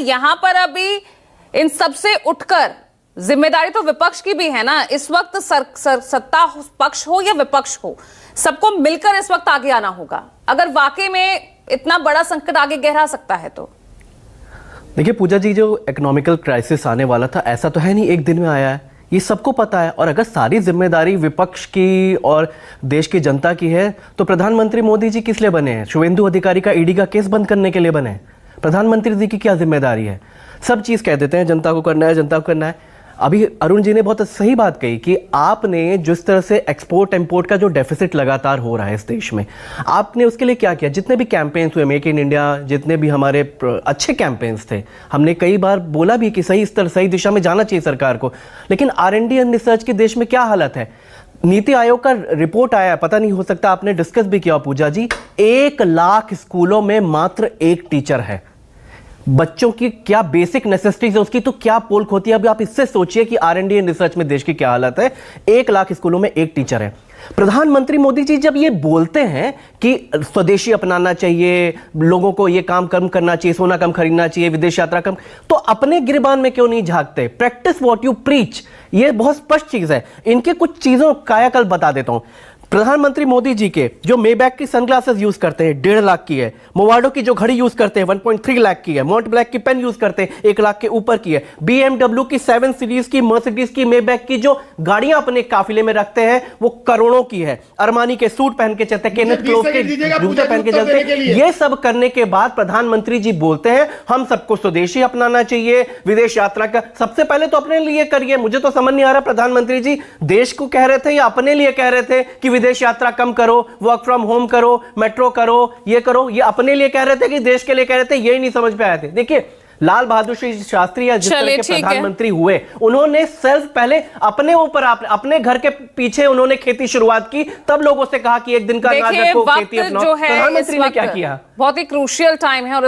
यहां पर अभी इन सबसे उठकर जिम्मेदारी तो विपक्ष की भी है ना। इस वक्त सत्ता पक्ष हो या विपक्ष हो, सबको मिलकर इस वक्त आगे आना होगा अगर वाकई में इतना बड़ा संकट आगे गहरा सकता है तो। देखिए पूजा जी, जो इकोनॉमिकल क्राइसिस आने वाला था ऐसा तो है नहीं एक दिन में आया है, ये सबको पता है। और अगर सारी जिम्मेदारी विपक्ष की और देश की जनता की है तो प्रधानमंत्री मोदी जी किस लिए बने हैं? शुभेंदु अधिकारी का ईडी का केस बंद करने के लिए बने हैं। प्रधानमंत्री जी की क्या जिम्मेदारी है? सब चीज़ कह देते हैं जनता को करना है, जनता को करना है। अभी अरुण जी ने बहुत सही बात कही कि आपने जिस तरह से एक्सपोर्ट इंपोर्ट का जो डेफिसिट लगातार हो रहा है इस देश में, आपने उसके लिए क्या किया? जितने भी कैंपेन्स हुए मेक इन इंडिया, जितने भी हमारे अच्छे कैंपेन्स थे, हमने कई बार बोला भी कि सही दिशा में जाना चाहिए सरकार को। लेकिन R&D एंड रिसर्च की देश में क्या हालत है? नीति आयोग का रिपोर्ट आया, पता नहीं हो सकता आपने डिस्कस भी किया पूजा जी, 1 लाख स्कूलों में मात्र 1 टीचर है। बच्चों की क्या बेसिक नेसेसिटीज है उसकी तो क्या पोल खोती है। अभी आप इससे सोचिए कि R&D एंड रिसर्च में देश की क्या हालत है। 1 लाख स्कूलों में 1 टीचर है। प्रधानमंत्री मोदी जी जब ये बोलते हैं कि स्वदेशी अपनाना चाहिए, लोगों को ये काम कम करना चाहिए, सोना कम खरीदना चाहिए, विदेश यात्रा कम, तो अपने गिरबान में क्यों नहीं झांकते? प्रैक्टिस व्हाट यू प्रीच, ये बहुत स्पष्ट चीज है। इनके कुछ चीजों कायाकल्प बता देता हूं। प्रधानमंत्री मोदी जी के जो मेबैक की सनग्लासेस यूज करते हैं 1.5 लाख की है, मोवाडो की जो घड़ी यूज करते हैं 1.3 लाख की है, मोंट ब्लैक की पेन यूज करते हैं 1 लाख के ऊपर की है, BMW की 7 सीरीज की, मर्सिडीज की, मेबैक की जो गाड़ियां अपने काफिले में रखते हैं वो करोड़ों की है, अरमानी के सूट पहन के चलते, केनेथ क्लोव के जूते पहन के चलते। ये सब करने के बाद प्रधानमंत्री जी बोलते हैं हम सबको स्वदेशी अपनाना चाहिए, विदेश यात्रा का। सबसे पहले तो अपने लिए करिए। मुझे तो समझ नहीं आ रहा प्रधानमंत्री जी देश को कह रहे थे या अपने लिए कह रहे थे कि विदेश यात्रा कम करो, वर्क फ्रॉम होम करो, मेट्रो करो, ये करो। ये अपने लिए कह रहे थे कि देश के लिए कह रहे थे? यही नहीं समझ में आए थे। देखिए लाल बहादुर शास्त्री या जिस तरह के प्रधानमंत्री हुए, उन्होंने सेल्फ पहले अपने ऊपर, अपने घर के पीछे उन्होंने खेती शुरुआत की, तब लोगों से कहा कि एक दिन का अनाज रखो, खेती अपनाओ। प्रधानमंत्री ने क्या किया? बहुत ही क्रूशियल टाइम है और